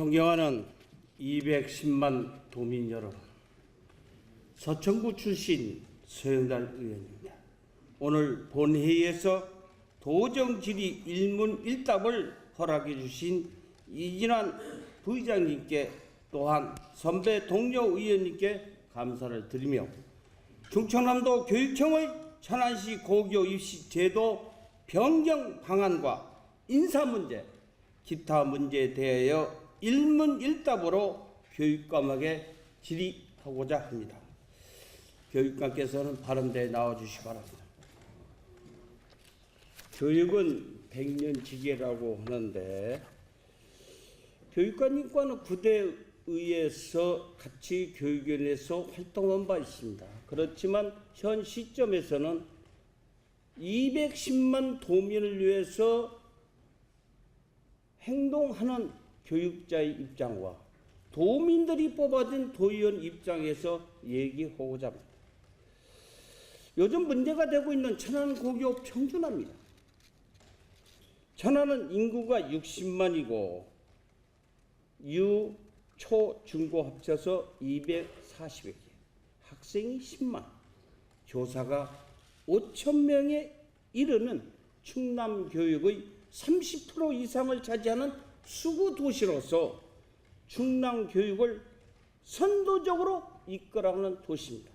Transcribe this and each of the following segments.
존경하는 210만 도민 여러분, 서천구 출신 서영달 의원입니다. 오늘 본회의에서 도정질의 일문일답을 허락해 주신 이진환 부의장님께 또한 선배 동료 의원님께 감사를 드리며 충청남도 교육청의 천안시 고교 입시 제도 변경 방안과 인사 문제, 기타 문제에 대하여 일문일답으로 교육감에게 질의하고자 합니다. 교육감께서는 발언대에 나와주시기 바랍니다. 교육은 백년지계라고 하는데 교육감님과는 구대의에서 같이 교육위원회에서 활동한 바 있습니다. 그렇지만 현 시점에서는 210만 도민을 위해서 행동하는 교육자의 입장과 도민들이 뽑아준 도의원 입장에서 얘기하고자 합니다. 요즘 문제가 되고 있는 천안 고교 평준화입니다. 천안은 인구가 60만이고 유, 초, 중고 합쳐서 240여 개, 학생이 10만, 교사가 5천 명에 이르는 충남 교육의 30% 이상을 차지하는 수구 도시로서 충남 교육을 선도적으로 이끌어가는 도시입니다.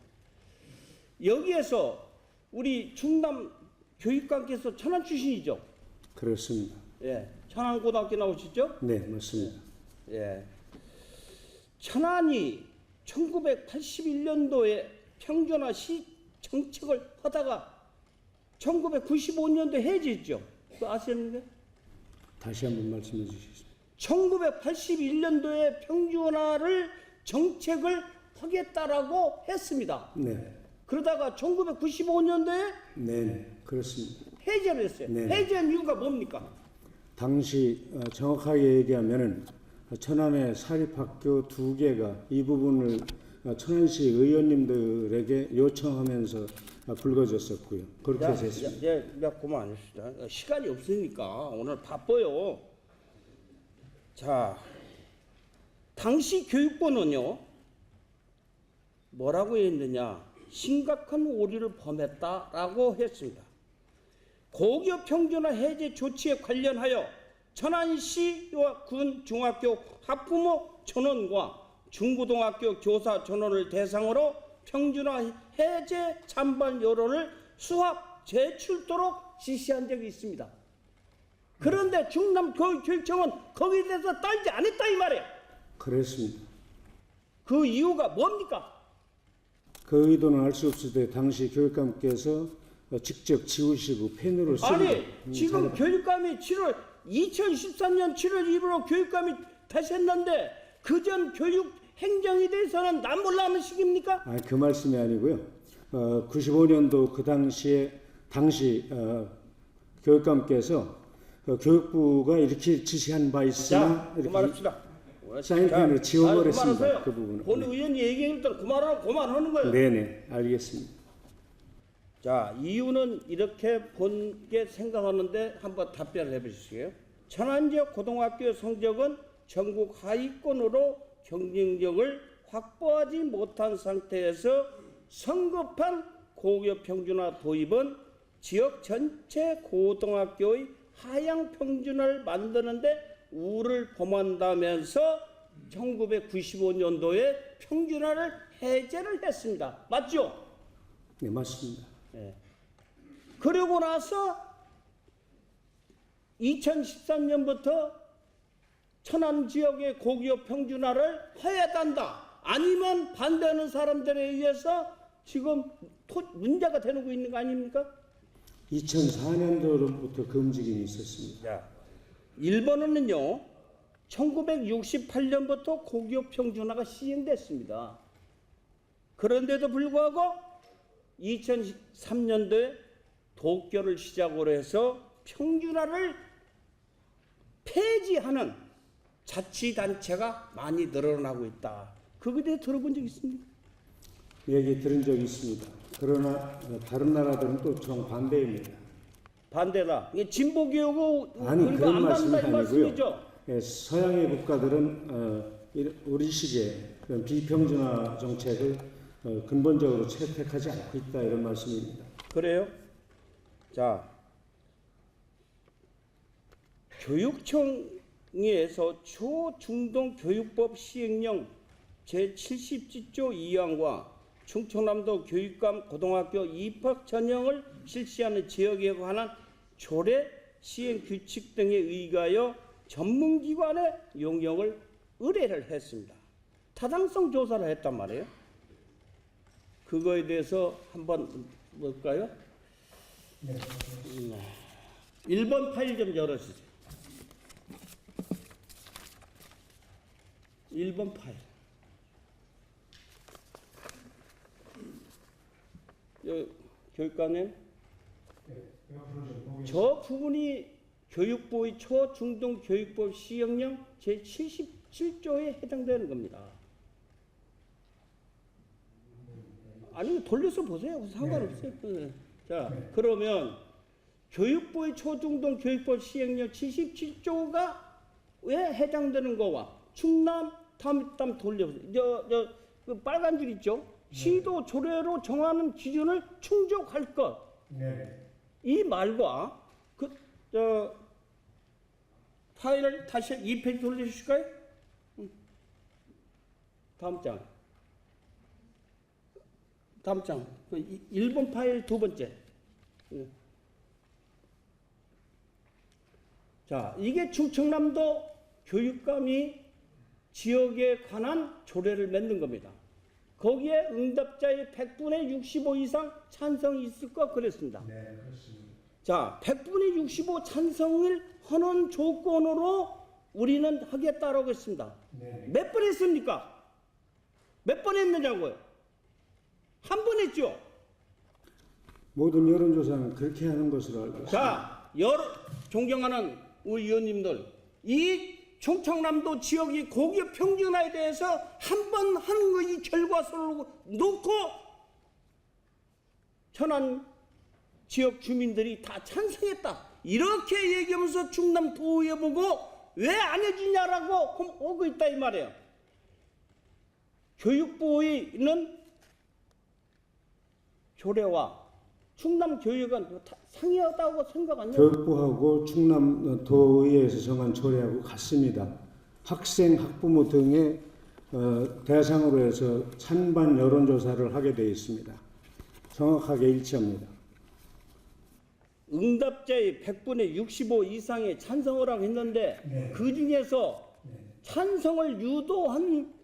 여기에서 우리 충남 교육감께서 천안 출신이죠? 그렇습니다. 예, 천안고등학교 나오셨죠? 네, 맞습니다. 예, 천안이 1981년도에 평준화 시 정책을 하다가 1995년도에 해제했죠. 그거 아시는데? 다시 한번 말씀해 주시겠습니다. 1981년도에 평준화를 정책을 하겠다라고 했습니다. 네. 그러다가 1995년도에 네, 그렇습니다. 해제를 했어요. 네. 해제한 이유가 뭡니까? 당시 정확하게 얘기하면은 천안의 사립학교 2개가 이 부분을 천안시 의원님들에게 요청하면서 불거졌었고요. 그렇게 됐습니다. 그만합시다. 시간이 없으니까 오늘 바빠요. 자, 당시 교육부는요 뭐라고 했느냐? 심각한 오류를 범했다라고 했습니다. 고교 평준화 해제 조치에 관련하여 천안시와 군 중학교 학부모 전원과 중고등학교 교사 전원을 대상으로 평준화 해제 찬반 여론을 수합 제출토록 지시한 적이 있습니다. 그런데 충남교육청은 거기에 대해서 따지지 않았다 이 말이에요. 그렇습니다. 그 이유가 뭡니까? 그 의도는 알 수 없을 때 당시 교육감께서 직접 지우시고 펜으로 쓰고 아니 지금 교육감이 2013년 7월 1일로 교육감이 다시 했는데 그전 교육 행정에 대해서는 난 몰라하는 식입니까? 그 말씀이 아니고요. 95년도 그 당시 교육감께서 교육부가 이렇게 지시한 바 있으나 자, 그만합시다. 사인펜으로 지워버렸습니다. 그 부분은. 본 의원이 얘기할 때 그만하는 거예요. 네네, 알겠습니다. 자, 이유는 이렇게 본 게 생각하는데 한번 답변을 해보시게요. 천안 지역 고등학교 성적은 전국 하위권으로 경쟁력을 확보하지 못한 상태에서 성급한 고교 평준화 도입은 지역 전체 고등학교의 하향 평준화를 만드는데 우를 범한다면서 1995년도에 평준화를 해제를 했습니다. 맞죠? 네, 맞습니다. 네. 그러고 나서 2013년부터 천안 지역의 고교 평준화를 해야 한다. 아니면 반대하는 사람들에 의해서 지금 문제가 되고 있는 거 아닙니까? 2004년도로부터 그 움직임이 있었습니다. 자, 일본은요 1968년부터 고교 평준화가 시행됐습니다. 그런데도 불구하고 2003년도에 도쿄를 시작으로 해서 평준화를 폐지하는 자치단체가 많이 늘어나고 있다. 그거에 대해 들어본 적 있습니까? 얘기 들은 적이 있습니다. 그러나 다른 나라들은 또 정반대입니다. 반대다. 이게 진보 교육을 아니, 그런 안 말씀이 받는다 이 아니고요. 말씀이죠. 서양의 국가들은 우리식의 그런 비평준화 정책을 근본적으로 채택하지 않고 있다 이런 말씀입니다. 그래요? 자, 교육청에서 초중등 교육법 시행령 제70조 2항과 충청남도 교육감 고등학교 입학 전형을 실시하는 지역에 관한 조례 시행 규칙 등에 의하여 전문기관에 용역을 의뢰를 했습니다. 타당성 조사를 했단 말이에요. 그거에 대해서 한번 볼까요? 네. 1번 파일 좀 열어주세요. 1번 파일. 교육관님, 저 부분이 교육부의 초중등 교육법 시행령 제77조에 해당되는 겁니다. 아니 돌려서 보세요. 상관없어요. 네. 자, 그러면 교육부의 초중등 교육법 시행령 77조가 왜 해당되는 거와 충남 다음 돌려보세요. 그 빨간 줄 있죠? 시도 조례로 정하는 기준을 충족할 것. 이 말과 파일을 다시 2페이지 돌려주실까요? 다음 장. 다음 장. 1번 파일 두 번째. 자, 이게 충청남도 교육감이 지역에 관한 조례를 맺는 겁니다. 거기에 응답자의 100분의 65 이상 찬성이 있을 것 그랬습니다. 네, 그렇습니다. 자, 100분의 65 찬성을 하는 조건으로 우리는 하겠다라고 했습니다. 네. 몇 번 했습니까? 몇 번 했느냐고요? 한 번 했죠? 모든 여론조사는 그렇게 하는 것으로 알고 있습니다. 자, 존경하는 우리 의원님들, 이 충청남도 지역이 고교 평준화에 대해서 한 번 하는 거 이 결과서를 놓고 천안 지역 주민들이 다 찬성했다. 이렇게 얘기하면서 충남도의회 보고 왜 안 해주냐라고 오고 있다 이 말이에요. 교육부는 조례와 충남교육은 상이하다고 생각 안 해요? 교육부하고 충남도의회에서 정한 조례하고 같습니다. 학생, 학부모 등의 대상으로 해서 찬반 여론조사를 하게 되어 있습니다. 정확하게 일치합니다. 응답자의 100분의 65 이상의 찬성을 하고 했는데 네. 그 중에서 찬성을 유도한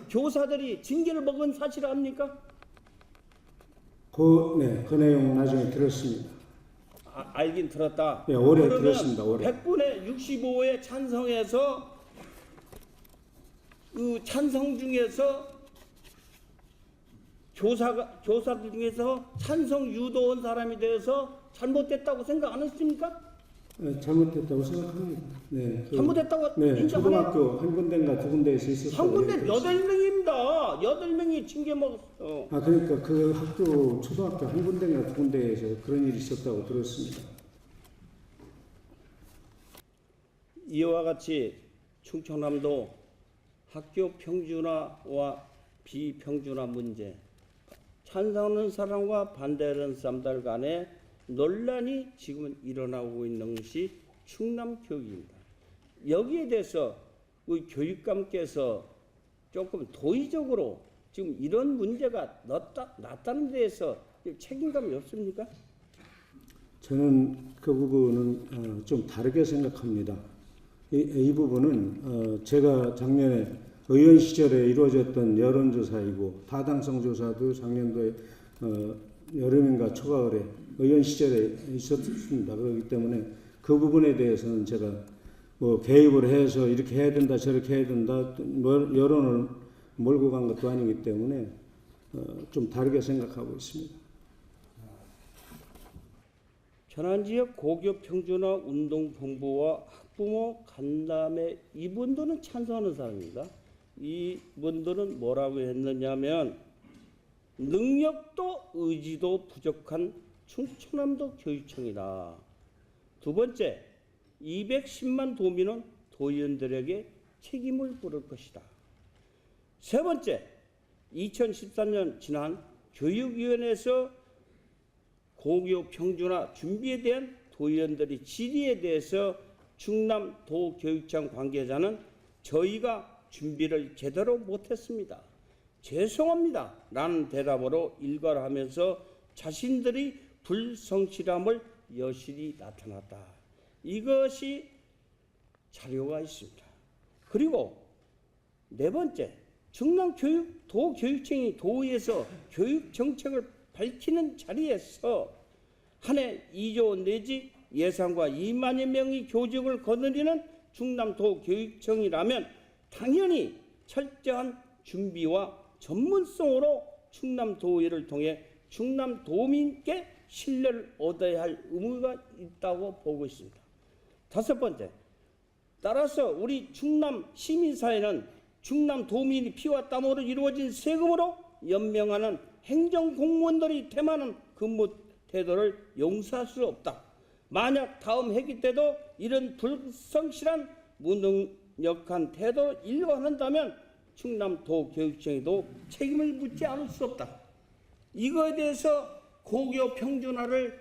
교사들이 징계를 먹은 사실 압니까? 그 내용 나중에 들었습니다. 알긴 들었다. 네, 올해 그러면 들었습니다. 올해. 100분의 65에 찬성해서 그 찬성 중에서 교사들 중에서 찬성 유도한 사람에 대해서 잘못됐다고 생각 안 했습니까? 네, 잘못됐다고 생각합니다. 네, 잘못됐다고 네, 인정하네요. 초등학교 한 군데인가 두 군데에서 있었다고. 한 군데 얘기했습니다. 8명입니다. 8명이 징계 먹었어. 그러니까 그 학교 초등학교 한 군데인가 두 군데에서 그런 일이 있었다고 들었습니다. 이와 같이 충청남도 학교 평준화와 비평준화 문제, 찬성하는 사람과 반대하는 사람들 간에 논란이 지금은 일어나고 있는 것이 충남교육입니다. 여기에 대해서 우리 교육감께서 조금 도의적으로 지금 이런 문제가 났다는 데에서 책임감이 없습니까? 저는 그 부분은 좀 다르게 생각합니다. 이 부분은 제가 작년에 의원 시절에 이루어졌던 여론조사이고 타당성 조사도 작년도에 여름인가 초가을에 의원 시절에 있었습니다. 그렇기 때문에 그 부분에 대해서는 제가 뭐 개입을 해서 이렇게 해야 된다 저렇게 해야 된다 여론을 몰고 간 것도 아니기 때문에 좀 다르게 생각하고 있습니다. 천안지역 고교 평준화 운동본부와 학부모 간담회 이분들은 찬성하는 사람입니다. 이분들은 뭐라고 했느냐면 능력도 의지도 부족한 충청남도 교육청이다. 두 번째, 210만 도민은 도의원들에게 책임을 물을 것이다. 세 번째, 2013년 지난 교육위원회에서 고교 평준화 준비에 대한 도의원들의 질의에 대해서 충남도교육청 관계자는 저희가 준비를 제대로 못했습니다. 죄송합니다. 라는 대답으로 일괄하면서 자신들이 불성실함을 여실히 나타났다. 이것이 자료가 있습니다. 그리고 네 번째, 충남도교육청이 도의에서 교육정책을 밝히는 자리에서 한 해 2조 내지 예산과 2만여 명의 교직을 거느리는 충남도교육청이라면 당연히 철저한 준비와 전문성으로 충남도의를 통해 충남도민께 신뢰를 얻어야 할 의무가 있다고 보고 있습니다. 다섯 번째, 따라서 우리 충남 시민사회는 충남도민이 피와 땀으로 이루어진 세금으로 연명하는 행정공무원들이 태만한 근무 태도를 용서할 수 없다. 만약 다음 회기 때도 이런 불성실한 무능력한 태도를 일관한다면 충남도교육청에도 책임을 묻지 않을 수 없다. 이거에 대해서 고교 평준화를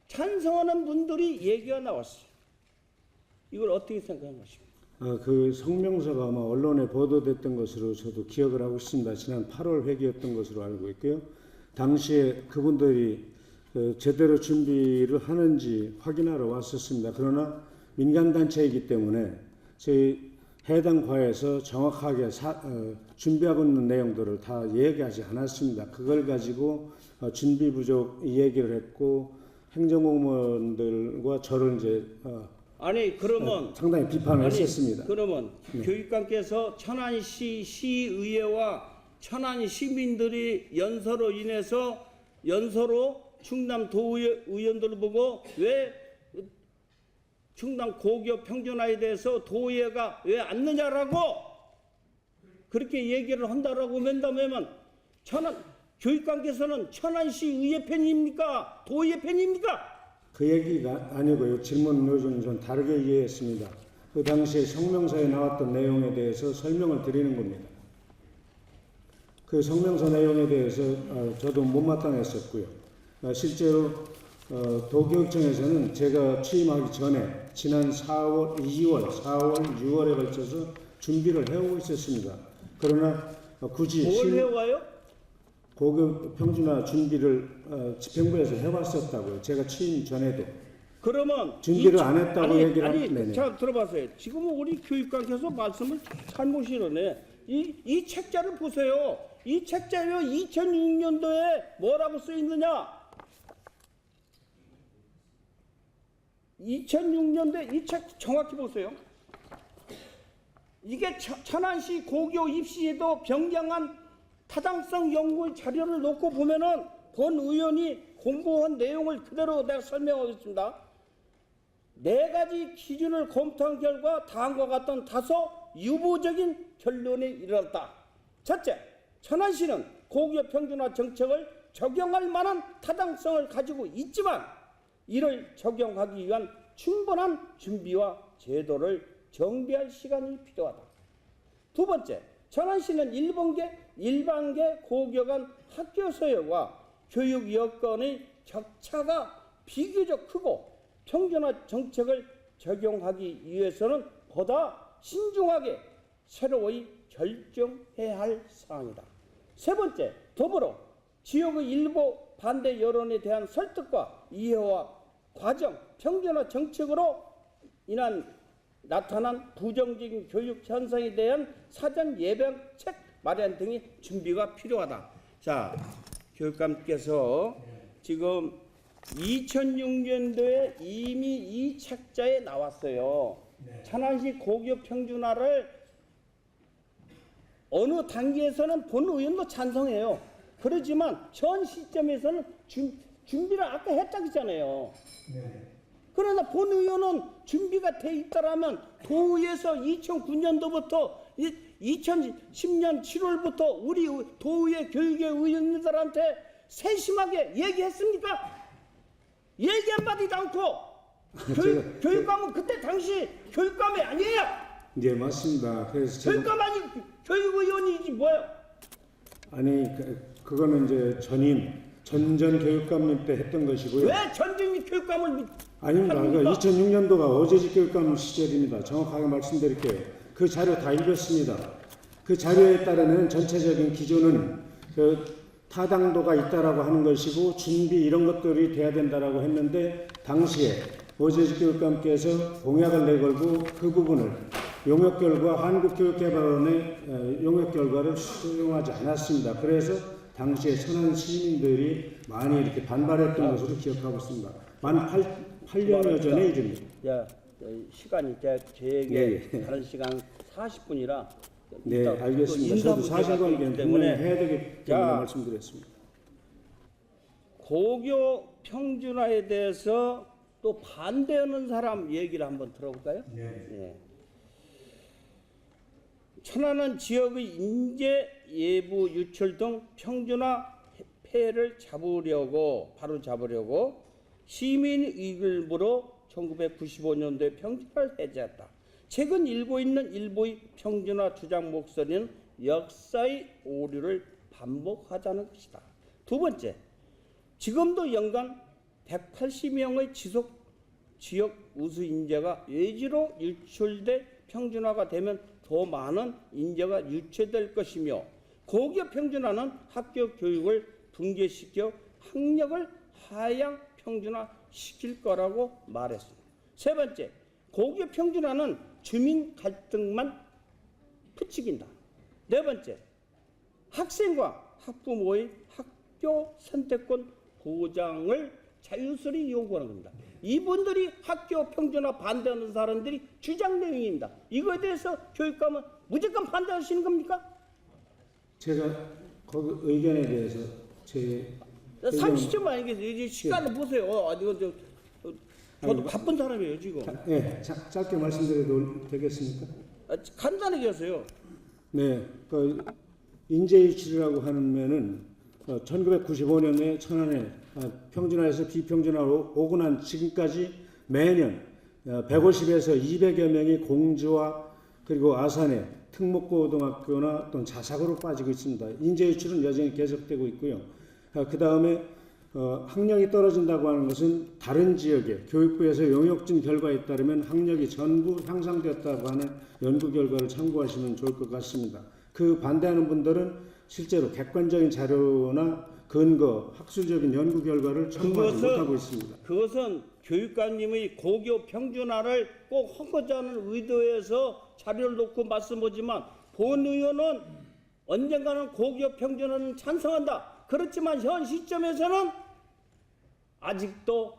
찬성하는 분들이 얘기가 나왔어요. 이걸 어떻게 생각하는 것입니까? 그 성명서가 아마 언론에 보도됐던 것으로 저도 기억을 하고 있습니다. 지난 8월 회기였던 것으로 알고 있고요. 당시에 그분들이 제대로 준비를 하는지 확인하러 왔었습니다. 그러나 민간단체이기 때문에 저희 해당 과에서 정확하게 준비하고 있는 내용들을 다 얘기하지 않았습니다. 그걸 가지고 준비 부족 얘기를 했고 행정공무원들과 저를 이제 아니 그러면 상당히 비판을 했었습니다. 그러면 네. 교육감께서 천안시 시의회와 천안 시민들이 연서로 인해서 충남도의 의원들을 보고 왜 충남 고교 평준화에 대해서 도의회가 왜 안 느냐라고 그렇게 얘기를 한다라고 한다면 교육감께서는 천안시 의회 편입니까? 도의회 편입니까? 그 얘기가 아니고요. 질문 요지는 좀 다르게 이해했습니다. 그 당시에 성명서에 나왔던 내용에 대해서 설명을 드리는 겁니다. 그 성명서 내용에 대해서 저도 못마땅했었고요. 실제로 도교육청에서는 제가 취임하기 전에 지난 2월, 4월, 6월에 걸쳐서 준비를 해오고 있었습니다. 그러나 굳이 뭘 해와요? 고교 평준화 준비를 집행부에서 해왔었다고요. 제가 취임 전에도. 그러면 준비를 안 했다고 얘기를 하는데. 자 들어봐세요. 지금은 우리 교육감께서 말씀을 잘못이러네. 이 책자를 보세요. 이 책자에 2006년도에 뭐라고 써 있느냐? 2006년도에 이 책 정확히 보세요. 이게 천안시 고교 입시에도 변경한 타당성 연구 자료를 놓고 보면은 본 의원이 공부한 내용을 그대로 내가 설명하겠습니다. 4가지 기준을 검토한 결과 다음과 같은 다소 유보적인 결론에 이르렀다. 첫째, 천안시는 고교 평준화 정책을 적용할 만한 타당성을 가지고 있지만 이를 적용하기 위한 충분한 준비와 제도를 정비할 시간이 필요하다. 두 번째, 천안시는 일반계 고교 간 학교 소요와 교육 여건의 격차가 비교적 크고 평준화 정책을 적용하기 위해서는 보다 신중하게 새로이 결정해야 할 사항이다. 세 번째, 더불어 지역의 일부 반대 여론에 대한 설득과 이해와 과정, 평준화 정책으로 인한 나타난 부정적인 교육 현상에 대한 사전 예방책 마련 등의 준비가 필요하다. 자, 교육감께서 지금 2006년도에 이미 이 책자에 나왔어요. 천안시 고교 평준화를 어느 단계에서는 본 의원도 찬성해요. 그렇지만 전 시점에서는 준비를 아까 했다잖아요. 그러나 본 의원은 준비가 돼 있다라면 도의에서 2009년도부터 2010년 7월부터 우리 도의회 교육의 의원님들한테 세심하게 얘기했습니까? 얘기 한마디도 않고 교육감은 그때 당시 교육감이 아니에요. 예, 맞습니다. 그래서 제가 교육감 아니 교육의원이지 뭐예요? 아니 그거는 이제 전전 교육감님 때 했던 것이고요. 왜 전쟁 교육감을 아닙니다. 그 합니까? 2006년도가 어제직 교육감 시절입니다. 정확하게 말씀드릴게요. 그 자료 다 읽었습니다. 그 자료에 따르면 전체적인 기조는 그 타당도가 있다라고 하는 것이고 준비 이런 것들이 돼야 된다라고 했는데 당시에 어제직 교육감께서 공약을 내걸고 그 부분을 용역 결과 한국교육개발원의 용역 결과를 수용하지 않았습니다. 그래서 당시에 천안 시민들이 많이 이렇게 반발했던 것으로 기억하고 있습니다. 만 8년여 전의 일입니다. 야, 시간이 제게 예. 다른 시간 40분이라 네, 알겠습니다. 저도 사실관계는 분명히 해야 되기 때문에 말씀드렸습니다. 고교 평준화에 대해서 또 반대하는 사람 얘기를 한번 들어볼까요? 네. 예. 천안은 지역의 인재, 예부, 유출 등 평준화 폐해를 바로 잡으려고 시민 의결부로 1995년도에 평준화를 해제했다. 최근 일고 있는 일부의 평준화 주장 목소리는 역사의 오류를 반복하자는 것이다. 두 번째, 지금도 연간 180명의 지역 우수 인재가 외지로 유출돼 평준화가 되면 더 많은 인재가 유치될 것이며 고교 평준화는 학교 교육을 붕괴시켜 학력을 하향 평준화시킬 거라고 말했습니다. 세 번째, 고교 평준화는 주민 갈등만 부추긴다. 네 번째, 학생과 학부모의 학교 선택권 보장을 자유스레 요구하는 겁니다. 이분들이 학교 평준화 반대하는 사람들이 주장 내용입니다. 이거에 대해서 교육감은 무조건 반대하시는 겁니까? 제가 거기 의견에 대해서 제 30초만 알겠어요. 이제 시간을 보세요. 저도 바쁜 사람이에요 지금. 네, 짧게 말씀드려도 되겠습니까? 간단하게 하세요. 네, 그 인재 유출이라고 하면은 1995년에 천안에 평준화에서 비평준화로 오고 난 지금까지 매년 150에서 200여 명이 공주와 그리고 아산의 특목고등학교나 또는 자사고로 빠지고 있습니다. 인재 유출은 여전히 계속되고 있고요. 그 다음에 학력이 떨어진다고 하는 것은 다른 지역의 교육부에서 용역진 결과에 따르면 학력이 전부 향상되었다고 하는 연구 결과를 참고하시면 좋을 것 같습니다. 그 반대하는 분들은 실제로 객관적인 자료나 근거, 학술적인 연구 결과를 첨부하지 못하고 있습니다. 그것은 교육감님의 고교 평준화를 꼭 하고자 하는 의도에서 자료를 놓고 말씀하지만 본 의원은 언젠가는 고교 평준화는 찬성한다. 그렇지만 현 시점에서는 아직도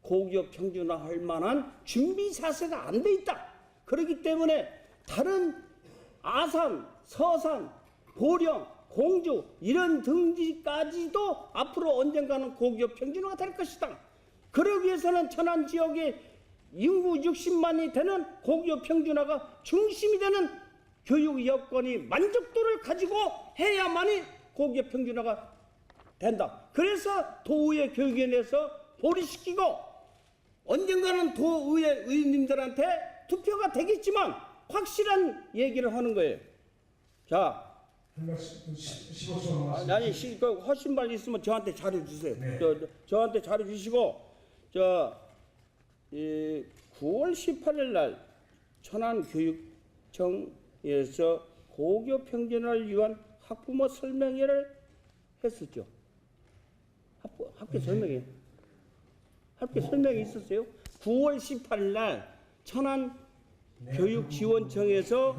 고교 평준화할 만한 준비 자세가 안 돼 있다. 그렇기 때문에 다른 아산, 서산, 보령, 공주 이런 등지까지도 앞으로 언젠가는 고교 평준화가 될 것이다. 그러기 위해서는 천안 지역의 인구 60만이 되는 고교 평준화가 중심이 되는 교육 여건이 만족도를 가지고 해야만이 고교 평준화가 된다. 그래서 도의회 교육위원회에서 보류시키고 언젠가는 도의회 의원님들한테 투표가 되겠지만 확실한 얘기를 하는 거예요. 자, 15초 아니 훨씬 빨리 있으면 저한테 자료 주세요. 네. 저한테 자료 주시고 9월 18일 날 천안교육청에서 고교 평준화를 위한 학부모 설명회를 했었죠. 학교 설명회. 학교 설명회 있었어요. 9월 18일 날 천안 교육지원청에서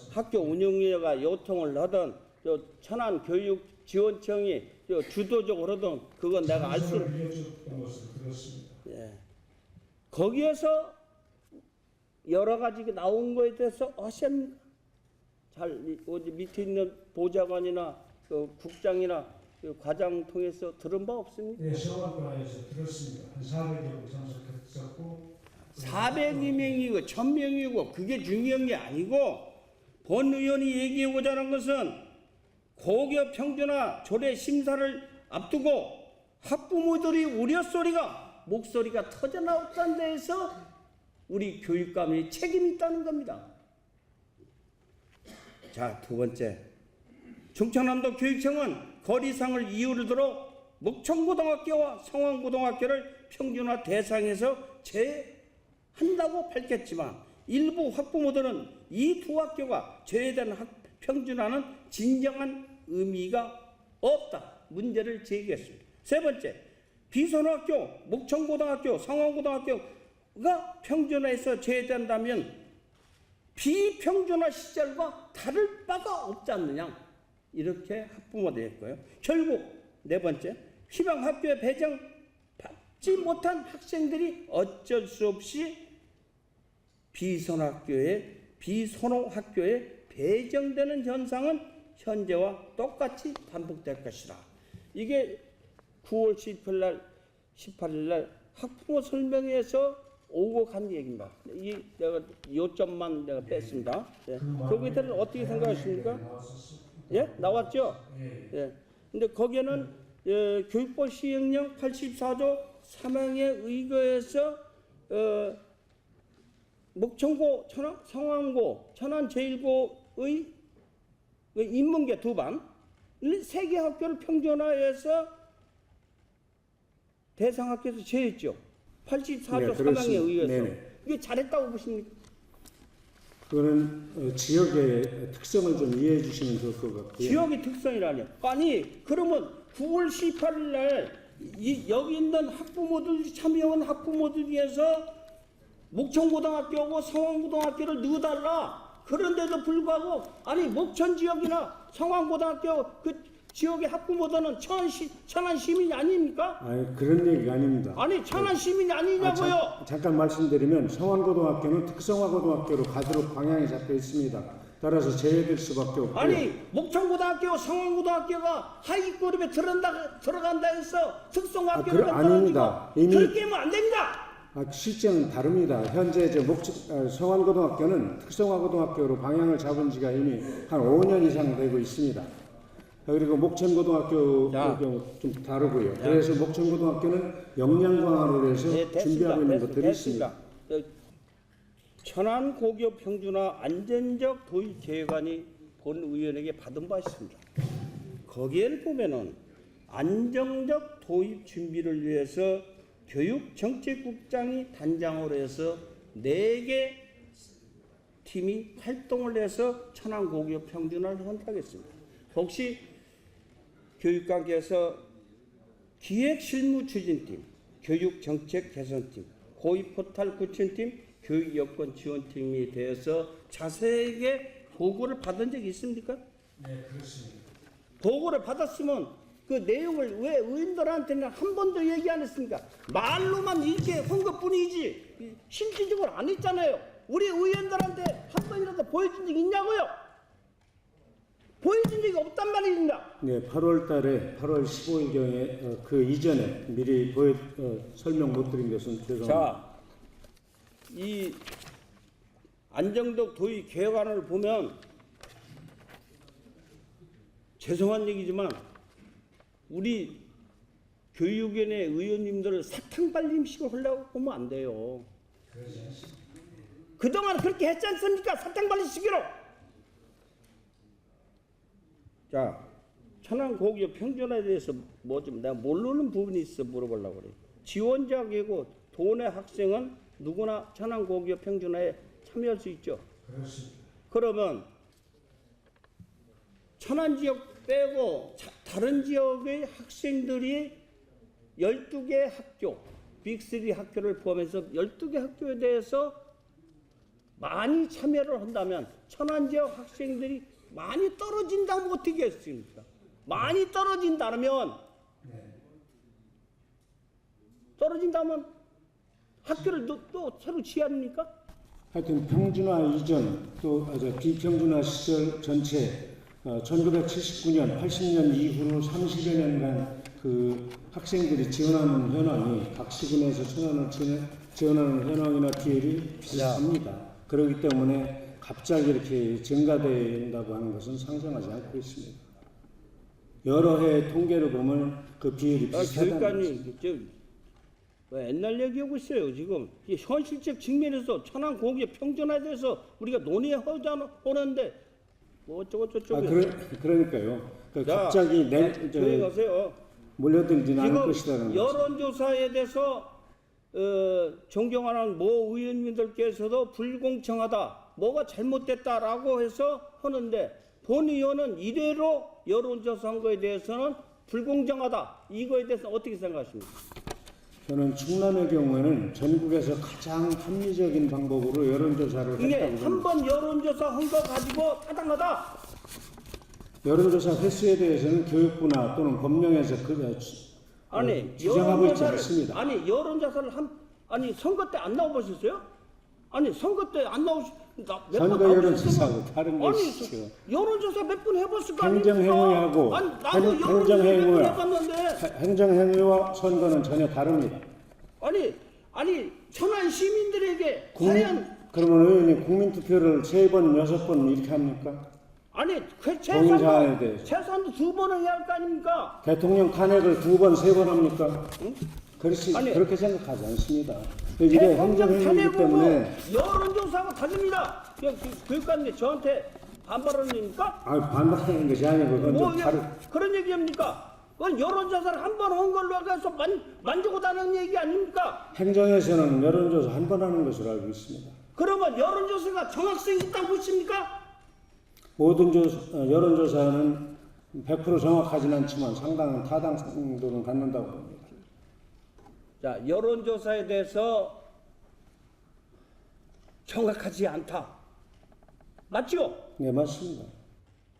학교 운영위가 요청을 하던 천안 교육지원청이 주도적으로 하던 그건 내가 알 수. 거기에서 여러 가지 나온 거에 대해서 하셨습니까? 잘 어디 밑에 있는 보좌관이나 국장이나 과장 통해서 들은 바 없습니까? 네, 시험학과에서 들었습니다. 한 400여 참석했었고 400명이고 1000명이고 그게 중요한 게 아니고 본 의원이 얘기하고자 하는 것은 고교 평준화 조례 심사를 앞두고 학부모들이 우려소리가 목소리가 터져나왔다는 데에서 우리 교육감이 책임이 있다는 겁니다. 자, 두 번째, 충청남도 교육청은 거리상을 이유로 들어 목청고등학교와 성황고등학교를 평준화 대상에서 제한다고 밝혔지만 일부 학부모들은 이 두 학교가 제외된 평준화는 진정한 의미가 없다 문제를 제기했습니다. 세 번째, 비선호학교, 목청고등학교, 성황고등학교가 평준화에서 제외된다면 비평준화 시절과 다를 바가 없지 않느냐 이렇게 학부모들이 했고요. 결국 네 번째, 희망학교에 배정받지 못한 학생들이 어쩔 수 없이 비선호학교에 배정되는 현상은 현재와 똑같이 반복될 것이다. 이게 9월 18일 날 학부모 설명회에서 오고 간 얘기입니다. 이 내가 요점만 내가 뺐습니다. 예. 거기에 대해서 어떻게 생각하십니까? 예? 나왔죠? 예. 근데 거기에는 교육부 시행령 84조 3항에 의거해서 목청고, 성황고, 천안제일고의 인문계 2반, 3개 학교를 평준화해서 대상학교에서 제했죠. 84조 3항에 의해서. 네네. 이게 잘했다고 보십니까? 그거는 지역의 특성을 좀 이해해 주시면 좋을 것 같고요. 지역의 특성이라뇨. 아니 그러면 9월 18일 날 여기 있는 학부모들 참여한 학부모들 위해서 목청고등학교하고 성황고등학교를 넣어달라. 그런데도 불구하고 아니 목천 지역이나 성황고등학교 그 지역의 학부모들은 천안 시민이 아닙니까? 아니 그런 얘기가 아닙니다. 아니 천안 시민이 아니냐고요. 잠깐 말씀드리면 성황고등학교는 특성화고등학교로 가도록 방향이 잡혀 있습니다. 따라서 제외될 수밖에 없고요. 아니 목청고등학교, 성황고등학교가 하위그룹에 들어간다 해서 특성화학교를 아닙니다. 이미 그렇게 하면 안 됩니다. 실제는 다릅니다. 현재 성황고등학교는 특성화고등학교로 방향을 잡은 지가 이미 한 5년 이상 되고 있습니다. 그리고 목천고등학교 경우 좀 다르고요. 그래서 목천고등학교는 역량 강화로 해서 준비하고 있는 것들이 있습니다. 천안 고교 평준화 안전적 도입 계획안이 본 의원에게 받은 바 있습니다. 거기에 보면은 안정적 도입 준비를 위해서 교육정책국장이 단장으로 해서 4개 팀이 활동을 해서 천안 고교 평준화를 선택했습니다. 혹시 교육감께서 기획실무추진팀, 교육정책개선팀, 고위포탈 구축팀, 교육여건지원팀에 대해서 자세하게 보고를 받은 적이 있습니까? 네, 그렇습니다. 보고를 받았으면 그 내용을 왜 의원들한테는 한 번도 얘기 안 했습니까? 말로만 이렇게 한 것뿐이지 실질적으로 안 했잖아요. 우리 의원들한테 한 번이라도 보여준 적이 있냐고요? 보여준 적이 없단 말입니다. 네, 8월 15일경에 그 이전에 미리 설명 못 드린 것은 죄송합니다. 자, 이 안정적 도입 계획안을 보면 죄송한 얘기지만 우리 교육위원회 의원님들을 사탕발림식으로 하려고 보면 안 돼요. 그동안 그렇게 했지 않습니까? 사탕발림식으로. 자, 천안 고교 평준화에 대해서 뭐 좀 내가 모르는 부분이 있어 물어보려고 그래요. 지원자이고 도내 학생은 누구나 천안 고교 평준화에 참여할 수 있죠. 그렇습니다. 그러면 천안 지역 빼고 다른 지역의 학생들이 12개 학교, 빅3 학교를 포함해서 12개 학교에 대해서 많이 참여를 한다면 천안 지역 학생들이 많이 떨어진다면 어떻게 했습니까? 많이 떨어진다면 학교를 또 새로 지합니까? 하여튼 평준화 이전 또 비평준화 시절 전체 1979년, 80년 이후로 30여 년간 그 학생들이 지원하는 현황이 각 시군에서 천안을 지원하는 현황이나 비율이 비슷합니다. 그렇기 때문에 갑자기 이렇게 증가된다고 하는 것은 상상하지 않고 있습니다. 여러 해 통계를 보면 그 비율이 비슷하다는 거죠. 교육감님, 옛날 얘기하고 있어요. 지금 이 현실적 측면에서 천안 공의 평준화에 대해서 우리가 논의하자는데 뭐 어쩌고 저쩌고. 그러니까요. 자, 갑자기 조용히 하세요. 몰려들지는 않을 지금 것이라는 거죠. 여론조사에 대해서 존경하는 모 의원님들께서도 불공정하다, 뭐가 잘못됐다라고 해서 하는데 본 의원은 이래로 여론조사한 거에 대해서는 불공정하다, 이거에 대해서 어떻게 생각하십니까? 저는 충남의 경우에는 전국에서 가장 합리적인 방법으로 여론조사를 이게 했다고 봅니다. 한 번 여론조사 한 거 가지고 타당하다. 여론조사 횟수에 대해서는 교육부나 또는 법령에서 아니 주장하고 있지 않습니다. 아니 여론조사를 아니 선거 때 안 나와보셨어요? 아니 선거 때 안 선거 여론조사하고 다른 것이죠. 여론조사 몇 번 해봤을 거 아닙니까? 행정행위하고 아니 나도 여론조사 몇 번 해봤는데. 행정행위와 선거는 전혀 다릅니다. 아니 천안 시민들에게 과연 그러면 의원님 국민투표를 3번, 6번 이렇게 합니까? 아니 공인사안에 대해서. 최소한도 2번은 해야 할 거 아닙니까? 대통령 탄핵을 2번, 3번 합니까? 응? 아니, 그렇게 생각하지 않습니다. 이게 행정행위이기 탄핵하고 때문에 여론조사가 다릅니다. 교육감님 저한테 반발하십니까? 반박하는 것이 아니고 그건 좀 다른. 그런 얘기입니까? 그건 여론조사를 한 번 한 걸로 해서 만지고 다는 얘기 아닙니까? 행정에서는 여론조사 한 번 하는 것으로 알고 있습니다. 그러면 여론조사가 정확성이 있다고 보십니까? 모든 여론조사는 100% 정확하지는 않지만 상당한 타당성도는 갖는다고 봅니다. 자, 여론조사에 대해서 정확하지 않다. 맞죠? 네, 맞습니다.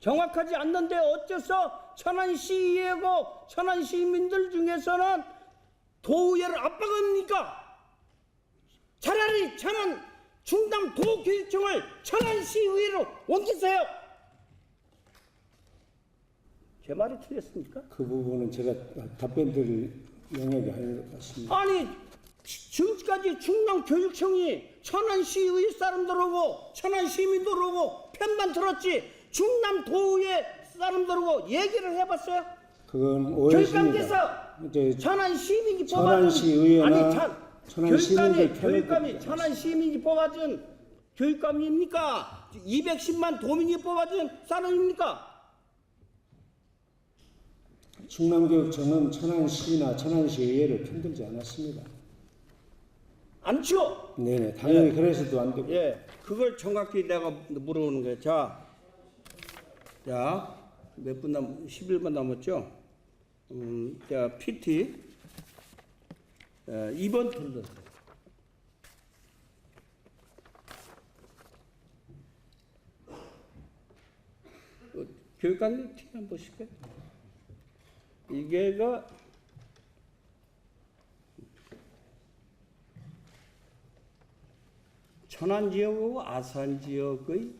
정확하지 않는데 어째서 천안시의회고 천안시민들 중에서는 도의회를 압박합니까? 차라리 천안 충남 도교육청을 천안시의회로 옮기세요. 제 말이 틀렸습니까? 그 부분은 제가 답변 드릴 영역이 아닌 것 같습니다. 아니 지금까지 충남교육청이 천안시의 사람들하고 천안시민들하고 편만 들었지 충남도의 사람들하고 얘기를 해봤어요? 그건 오해십니다. 교육감께서 천안시민이 천안시의회나 천안시민들 교육감이 천안시민이 뽑아준 교육감입니까? 210만 도민이 뽑아준 사람입니까? 충남교육청은 천안시나 천안시의회를 편들지 않았습니다. 않죠? 네네, 당연히 그래서도 안 되고. 예, 그걸 정확히 내가 물어보는 거예요. 자, 몇 분 11분 남았죠? 자, PT 2번 틀렸어요. 교육관님 티 한번 보실까요? 이게가 천안 지역하고 아산 지역의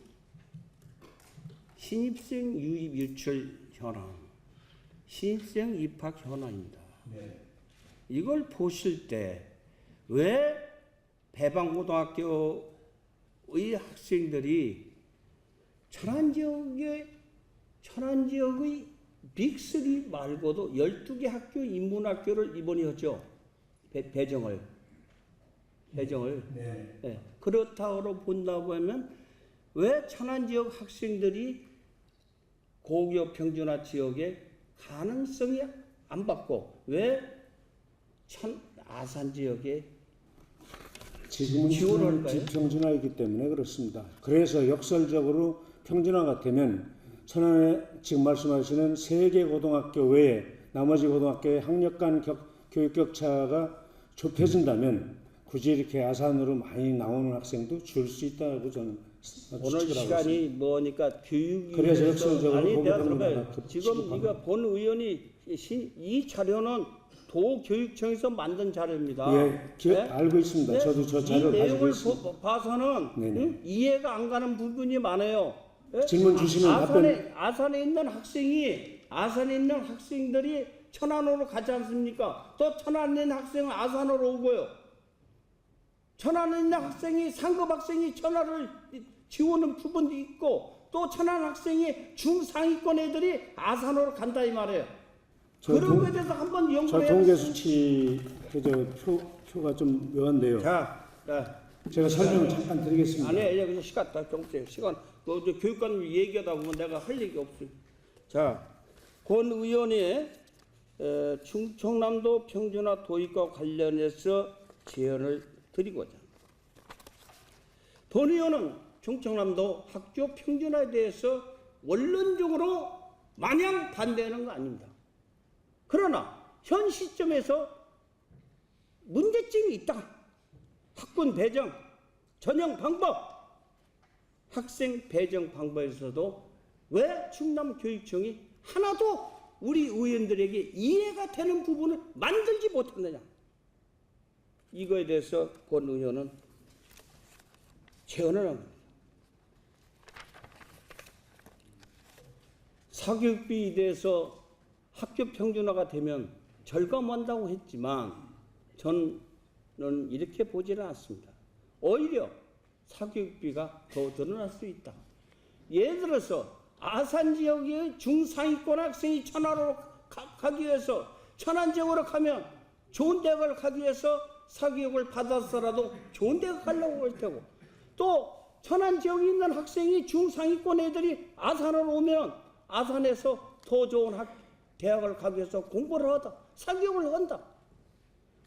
신입생 유입 유출 현황, 신입생 입학 현황입니다. 네. 이걸 보실 때 왜 배방고등학교의 학생들이 천안 지역의 빅3 말고도 12개 학교 인문학교를 이번에 했죠. 배정을. 네. 네. 그렇다고 본다고 하면 왜 천안 지역 학생들이 고교 평준화 지역에 가능성이 안 받고 왜 아산 지역에 지금은 지원할까요? 평준화이기 때문에 그렇습니다. 그래서 역설적으로 평준화가 되면 천안에 지금 말씀하시는 3개 고등학교 외에 나머지 고등학교의 학력 간 교육 격차가 좁혀진다면 굳이 이렇게 아산으로 많이 나오는 학생도 줄 수 있다고 저는 오늘 시간이 뭐니까 교육이 그래서 역설적으로 아니 내가 보고 들어봐요. 지금 이거 본 의원이 이 자료는 도교육청에서 만든 자료입니다. 예, 알고 있습니다. 네? 저도 저 이 자료를 가지고 내용을 있습니다. 봐서는 이해가 안 가는 부분이 많아요. 예? 질문 주시면 아산에 있는 학생들이 천안으로 가지 않습니까? 또 천안에 있는 학생은 아산으로 오고요. 천안에 있는 학생이 상급 학생이 천안을 지우는 부분도 있고 또 천안 학생이 중상위권 애들이 아산으로 간다 이 말이에요. 저 그런 동- 거에 대해서 한번 저 연구해야 통계 수치 표가 좀 묘한데요. 자, 제가 설명을 잠깐 드리겠습니다. 아니, 그냥 시간 다 경세요. 시간. 그 이제 교육관 얘기하다 보면 내가 할 얘기 없어요. 자, 권 의원이 충청남도 평준화 도입과 관련해서 제언을 드리고자. 본 의원은 충청남도 학교 평준화에 대해서 원론적으로 마냥 반대하는 거 아닙니다. 그러나 현 시점에서 문제점이 있다. 학군 배정, 전형 방법, 학생 배정 방법에서도 왜 충남교육청이 하나도 우리 의원들에게 이해가 되는 부분을 만들지 못했느냐. 이거에 대해서 권 의원은 제언을 합니다. 사교육비에 대해서 학교 평준화가 되면 절감한다고 했지만 저는 이렇게 보지는 않습니다. 오히려 사교육비가 더 늘어날 수 있다. 예를 들어서 아산 지역의 중상위권 학생이 천안으로 가기 위해서 천안 지역으로 가면 좋은 대학을 가기 위해서 사교육을 받아서라도 좋은 대학 가려고 할 테고, 또 천안 지역에 있는 학생이 중상위권 애들이 아산으로 오면 아산에서 더 좋은 대학을 가기 위해서 공부를 하다, 사교육을 한다.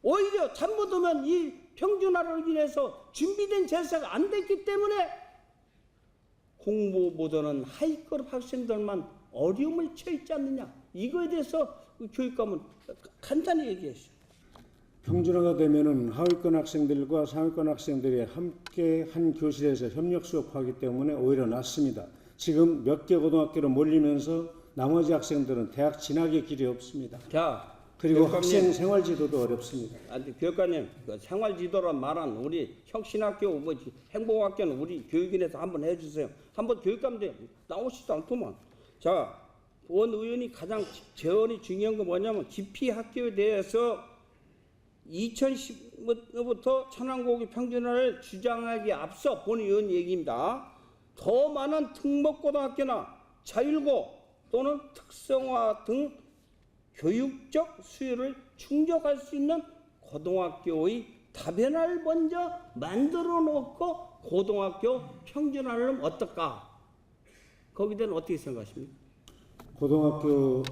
오히려 잘못하면 이 평준화로 인해서 준비된 제세가 안 됐기 때문에 공부 못하는 하위급 학생들만 어려움을 처했지 않느냐. 이거에 대해서 교육감은 간단히 얘기했어요. 평준화가 되면은 하위권 학생들과 상위권 학생들이 함께 한 교실에서 협력 수업하기 때문에 오히려 낫습니다. 지금 몇 개 고등학교로 몰리면서 나머지 학생들은 대학 진학의 길이 없습니다. 자, 그리고 교육감님, 학생 생활 지도도 어렵습니다. 교육관님, 그 생활지도란 말은 우리 혁신학교, 행복학교는 우리 교육인에서 한번 해주세요. 한번 교육감들 나오시지도 않더만. 자, 원 의원이 가장 제언이 중요한 건 뭐냐면 기피학교에 대해서 2010부터 천안고교 평준화를 주장하기에 앞서 본 의원 얘기입니다. 더 많은 특목고등학교나 자율고 또는 특성화 등 교육적 수요를 충족할 수 있는 고등학교의 다변화를 먼저 만들어 놓고 고등학교 평준화를 하면 어떨까? 거기에 대한 어떻게 생각하십니까? 고등학교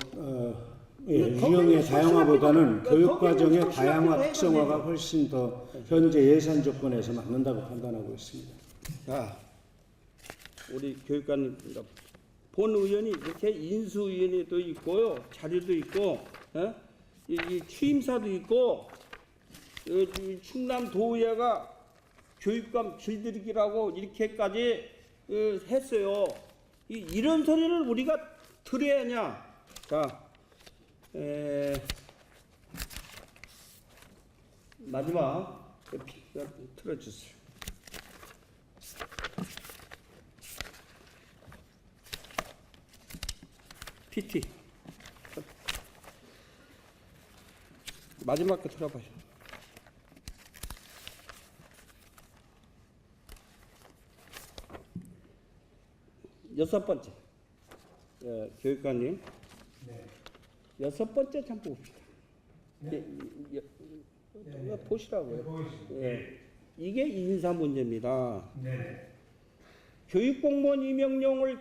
유형의 다양화보다는 교육과정의 다양화 특성화가 훨씬 더 현재 예산 조건에서 맞는다고 판단하고 있습니다. 자, 우리 교육관님, 본 의원이 이렇게 인수위원회도 있고요, 자료도 있고, 이 취임사도 있고, 이 충남도의회가 교육감 길들이기라고 이렇게까지 했어요. 이런 소리를 우리가 들어야 하냐? 자, 마지막 틀어주세요. PT 마지막 거 틀어봐요. 여섯 번째, 교육관님. 네. 여섯 번째 참 봅시다. 보시라고요. 이게 인사 문제입니다. 네. 교육공무원 임명령을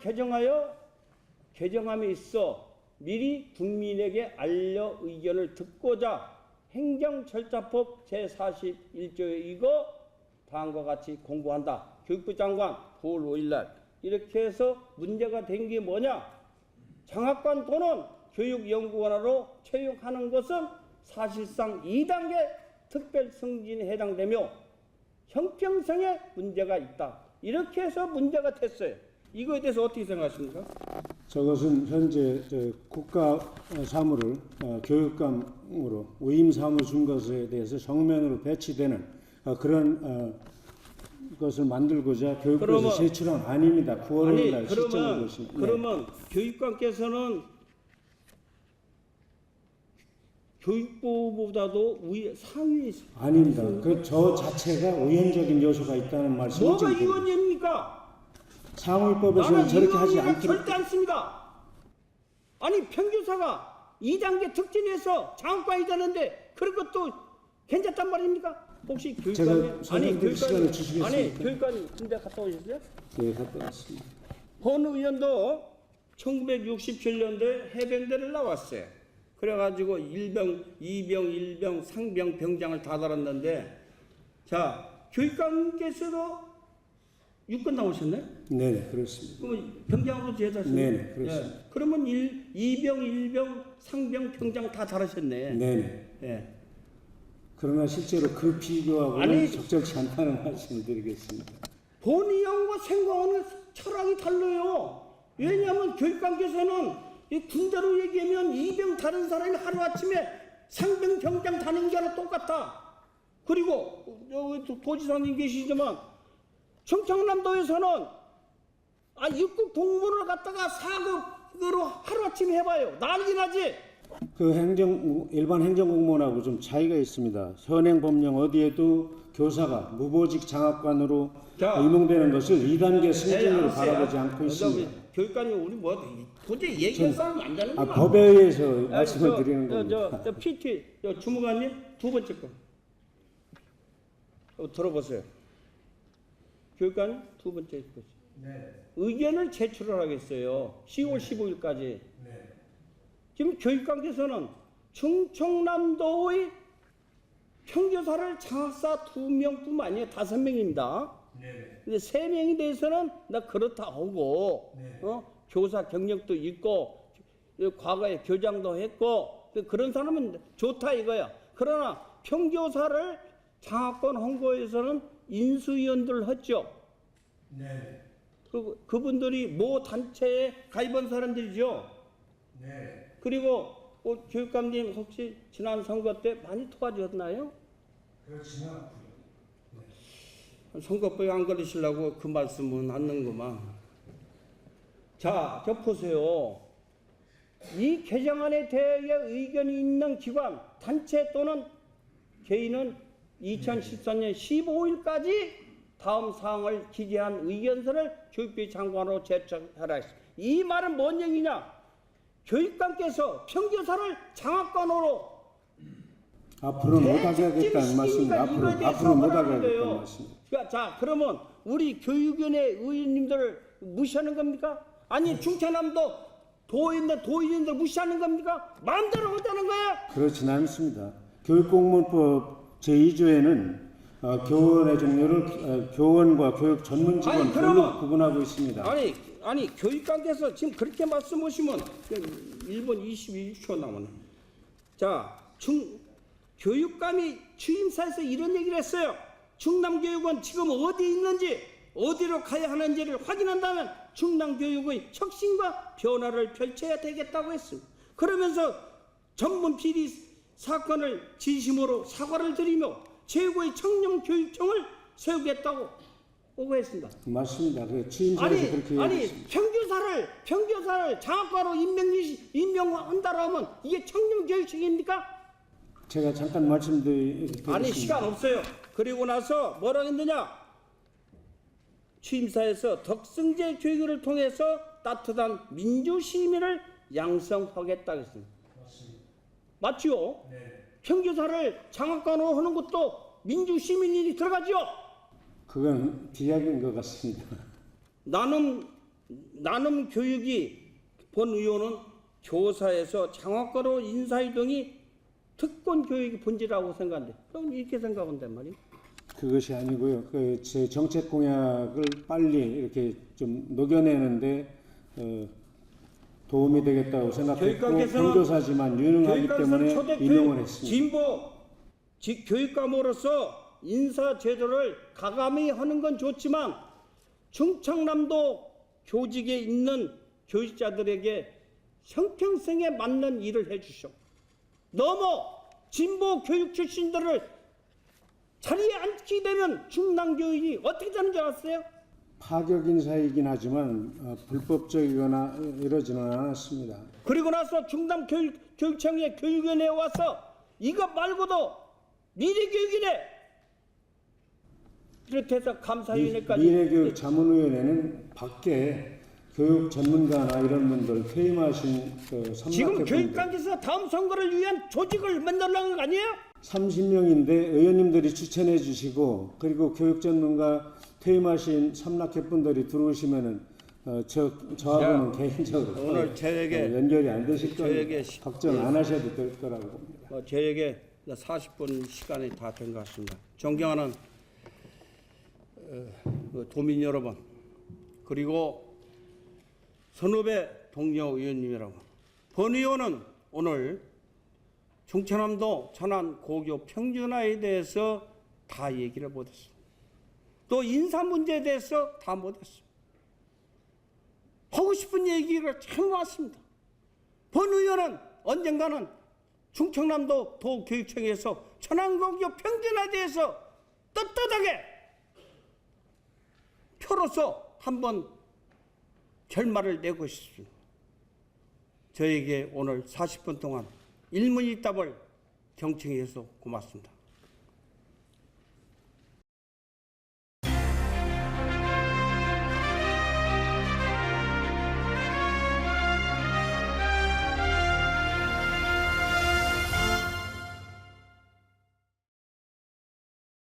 개정함에 있어 미리 국민에게 알려 의견을 듣고자 행정절차법 제41조에 이거 다음과 같이 공고한다. 교육부 장관 9월 5일 날 이렇게 해서 문제가 된 게 뭐냐? 장학관 또는 교육연구원으로 채용하는 것은 사실상 2단계 특별 승진에 해당되며 형평성에 문제가 있다. 이렇게 해서 문제가 됐어요. 이거에 대해서 어떻게 생각하십니까? 저것은 현재 국가 사무를 교육감으로 위임 사무 준 것에 대해서 정면으로 배치되는 그런 것을 만들고자 교육부에서 제출한 아닙니다. 9월 날 시점을 보시면. 그러면 교육감께서는 교육부보다도 상위에 있습니다. 아닙니다. 그 저 자체가 우연적인 요소가 있다는 말씀을 뭐가 좀 드립니다. 이원입니까? 사무법에서는 나는 저렇게 하지 이거는 않도록. 절대 않습니다. 아니 평교사가 2단계 특진해서 장학관이 되는데 그런 것도 괜찮단 말입니까? 혹시 교육관이 제가 설명드릴 시간을 주시겠습니까? 아니 교육관이 군대 갔다 오셨어요? 네, 갔다 왔습니다. 본 의원도 1967년도에 해병대를 나왔어요. 그래가지고 1병, 2병, 1병, 상병, 병장을 다 달았는데 자 교육관께서도 육군 나오셨나요? 네, 그렇습니다. 그러면 병장으로 제대하셨나요? 네, 그렇습니다. 그러면 2병, 1병, 상병, 병장 다 달으셨네. 네. 예. 그러나 실제로 그 비교하고는 아니, 적절치 않다는 말씀을 드리겠습니다. 본의형과 생각하는 철학이 달라요. 왜냐하면 교육관께서는 이 군대로 얘기하면 2병 다른 사람이 하루아침에 상병, 병장 다는 게랑 똑같다. 그리고 여기 도지사님 계시지만 충청남도에서는 육국 공무원을 갖다가 4급으로 하루아침에 해봐요. 난리 나지. 그 일반 행정공무원하고 좀 차이가 있습니다. 현행 법령 어디에도 교사가 무보직 장학관으로 자, 임용되는 것을 2단계 승진으로 바라보지 않고 있습니다. 교육관님 우리 뭐 도저히 얘기할 사람이 안 되는구만. 법에 의해서 말씀을 드리는 겁니다. 저 PT 주무관님 두 번째 거 들어보세요. 교육관님 두 번째 거. 네. 의견을 제출을 하겠어요. 10월 15일까지. 지금 교육관께서는 충청남도의 평교사를 장학사 2명뿐만 아니라 5명입니다. 근데 3명에 대해서는 나 그렇다 하고 교사 경력도 있고 과거에 교장도 했고 그런 사람은 좋다 이거야. 그러나 평교사를 장학관 홍보에서는 인수위원들 했죠. 그분들이 모 단체에 가입한 사람들이죠. 그리고 교육감님 혹시 지난 선거 때 많이 도와주셨나요? 그렇지만 선거법에 안 걸리시려고 그 말씀은 않는구만. 자, 저 보세요. 이 개정안에 대해 의견이 있는 기관, 단체 또는 개인은 2014년 15일까지 다음 사항을 기재한 의견서를 교육부 장관으로 제출하라. 이 말은 뭔 얘기냐? 교육관께서 평교사를 장학관으로 앞으로 못하게 하겠다는 말씀입니다. 앞으로 못하게 하겠다는 말씀입니다. 자, 그러면 우리 교육위원회 의원님들을 무시하는 겁니까? 아니 충청남도 도의원들 무시하는 겁니까? 마음대로 하자는 거야? 그렇진 않습니다. 교육공무원법 제2조에는 교원의 종류를 교원과 교육 전문 직원 별로 구분하고 있습니다. 아니 교육관께서 지금 그렇게 말씀하시면 1분 22초 남았네. 자, 교육감이 취임사에서 이런 얘기를 했어요. 충남교육은 지금 어디에 있는지 어디로 가야 하는지를 확인한다면 충남교육의 혁신과 변화를 펼쳐야 되겠다고 했습니다. 그러면서 전문 비리 사건을 진심으로 사과를 드리며 최고의 청년교육청을 세우겠다고 보고했습니다. 맞습니다. 그 취임사에서 그렇게 얘기했습니다. 평교사를 장학과로 임명한다라면 이게 청년교육청입니까? 제가 잠깐 말씀드리겠습니다. 아니 시간 없어요. 그리고 나서 뭐라고 했느냐? 취임사에서 덕성제 교육을 통해서 따뜻한 민주시민을 양성하겠다고 했습니다. 맞죠? 평교사를 장학관으로 하는 것도 민주시민이 들어가죠? 그건 비약인 것 같습니다. 나눔 교육이 본 의원은 교사에서 장학관으로 인사이동이 특권 교육의 본질이라고 생각한대. 그럼 이렇게 생각한단 말이에요. 그것이 아니고요. 제 정책 공약을 빨리 이렇게 좀 녹여내는데 도움이 되겠다고 생각했고 평교사지만 유능하기 때문에 임용을 했습니다. 교육감으로서 인사 제도를 가감히 하는 건 좋지만 충청남도 교직에 있는 교육자들에게 형평성에 맞는 일을 해주시오. 너무 진보 교육 출신들을 자리에 앉게 되면 충남교육이 어떻게 되는 줄 아세요? 파격 인사이긴 하지만 불법적이거나 이러지는 않았습니다. 그리고 나서 충남교육청의 교육위원회에 와서 이것 말고도 미래교육이래. 비롯해서 감사위원회까지 미래교육 자문위원회는 밖에 교육 전문가나 이런 분들 퇴임하신 그 지금 삼각회 교육감께서 다음 선거를 위한 조직을 만들라는 거 아니에요? 30명인데 의원님들이 추천해 주시고 그리고 교육 전문가 퇴임하신 삼락회 분들이 들어오시면은 저하고는 개인적으로 오늘 저에게 연결이 안 되실 저에게 거예요. 걱정 안 하셔도 될 거라고 봅니다. 저에게 40분 시간이 다 된 것 같습니다. 존경하는 도민 여러분, 그리고 선후배 동료 의원님 여러분, 본 의원은 오늘 충청남도 천안 고교 평준화에 대해서 다 얘기를 못했습니다. 또 인사 문제에 대해서 다 못했습니다. 하고 싶은 얘기를 참 많습니다. 본 의원은 언젠가는 충청남도 도교육청에서 천안고교 평준화에 대해서 떳떳하게 표로서 한번 결말을 내고 싶습니다. 저에게 오늘 40분 동안 일문일답을 경청해서 고맙습니다.